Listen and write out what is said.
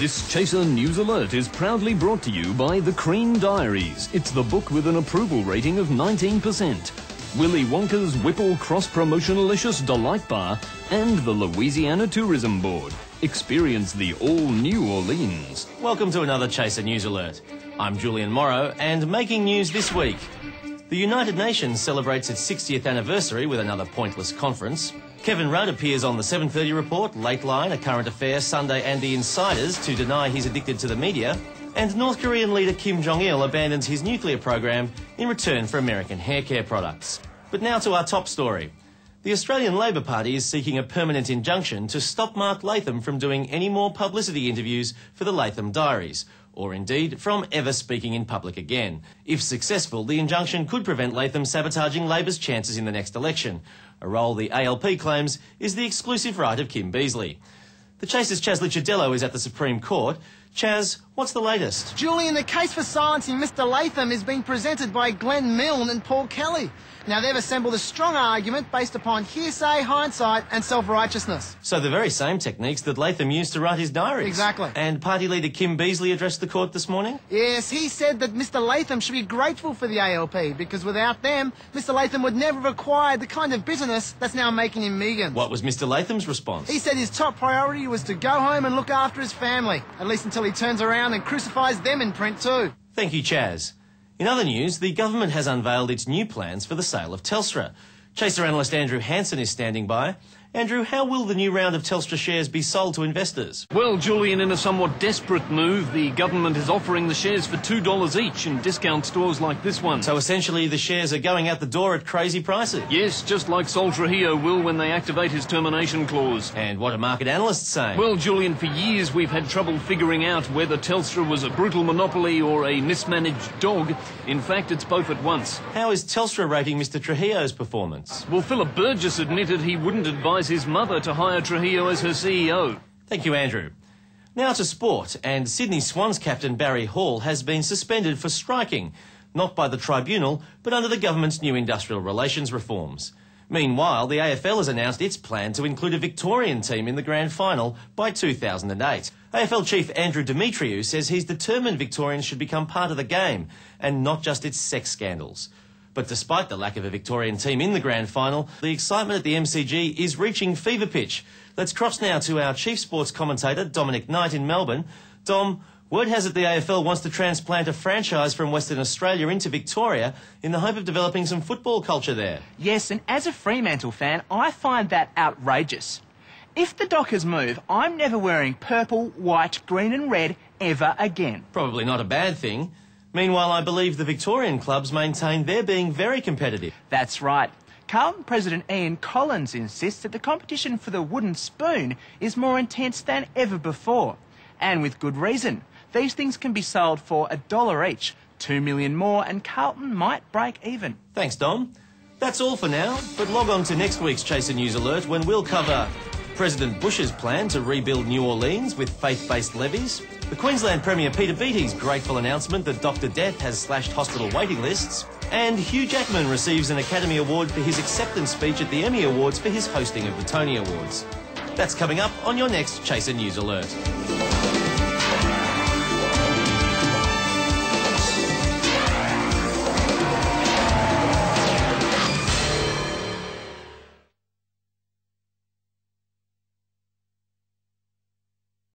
This Chaser News Alert is proudly brought to you by The Crean Diaries. It's the book with an approval rating of 19%. Willy Wonka's Whipple Cross-Promotionalicious Delight Bar and the Louisiana Tourism Board. Experience the all-New Orleans. Welcome to another Chaser News Alert. I'm Julian Morrow, and making news this week. The United Nations celebrates its 60th anniversary with another pointless conference. Kevin Rudd appears on the 7:30 Report, Lateline, A Current Affair, Sunday and The Insiders to deny he's addicted to the media. And North Korean leader Kim Jong-il abandons his nuclear program in return for American hair care products. But now to our top story. The Australian Labor Party is seeking a permanent injunction to stop Mark Latham from doing any more publicity interviews for the Latham Diaries, or indeed from ever speaking in public again. If successful, the injunction could prevent Latham sabotaging Labor's chances in the next election, a role the ALP claims is the exclusive right of Kim Beazley. The Chaser's Chaz Licciardello is at the Supreme Court. Chaz, what's the latest? Julian, the case for silencing Mr Latham is being presented by Glenn Milne and Paul Kelly. Now, they've assembled a strong argument based upon hearsay, hindsight and self-righteousness. So the very same techniques that Latham used to write his diaries. Exactly. And party leader Kim Beazley addressed the court this morning? Yes, he said that Mr Latham should be grateful for the ALP because without them, Mr Latham would never have acquired the kind of bitterness that's now making him Megan. What was Mr Latham's response? He said his top priority was to go home and look after his family, at least until he turns around and crucifies them in print too. Thank you, Chaz. In other news, the government has unveiled its new plans for the sale of Telstra. Chaser analyst Andrew Hansen is standing by. Andrew, how will the new round of Telstra shares be sold to investors? Well, Julian, in a somewhat desperate move, the government is offering the shares for $2 each in discount stores like this one. So essentially the shares are going out the door at crazy prices? Yes, just like Sol Trujillo will when they activate his termination clause. And what are market analysts saying? Well, Julian, for years we've had trouble figuring out whether Telstra was a brutal monopoly or a mismanaged dog. In fact, it's both at once. How is Telstra rating Mr Trujillo's performance? Well, Philip Burgess admitted he wouldn't advise his mother to hire Trujillo as her CEO. Thank you, Andrew. Now to sport, and Sydney Swans captain Barry Hall has been suspended for striking, not by the tribunal, but under the government's new industrial relations reforms. Meanwhile, the AFL has announced its plan to include a Victorian team in the grand final by 2008. AFL chief Andrew Demetriou says he's determined Victorians should become part of the game, and not just its sex scandals. But despite the lack of a Victorian team in the grand final, the excitement at the MCG is reaching fever pitch. Let's cross now to our chief sports commentator, Dominic Knight in Melbourne. Dom, word has it the AFL wants to transplant a franchise from Western Australia into Victoria in the hope of developing some football culture there. Yes, and as a Fremantle fan, I find that outrageous. If the Dockers move, I'm never wearing purple, white, green and red ever again. Probably not a bad thing. Meanwhile, I believe the Victorian clubs maintain they're being very competitive. That's right. Carlton President Ian Collins insists that the competition for the wooden spoon is more intense than ever before. And with good reason. These things can be sold for $1 each, $2 million more, and Carlton might break even. Thanks, Dom. That's all for now, but log on to next week's Chaser News Alert when we'll cover President Bush's plan to rebuild New Orleans with faith-based levies, the Queensland Premier Peter Beattie's grateful announcement that Dr. Death has slashed hospital waiting lists, and Hugh Jackman receives an Academy Award for his acceptance speech at the Emmy Awards for his hosting of the Tony Awards. That's coming up on your next Chaser News Alert.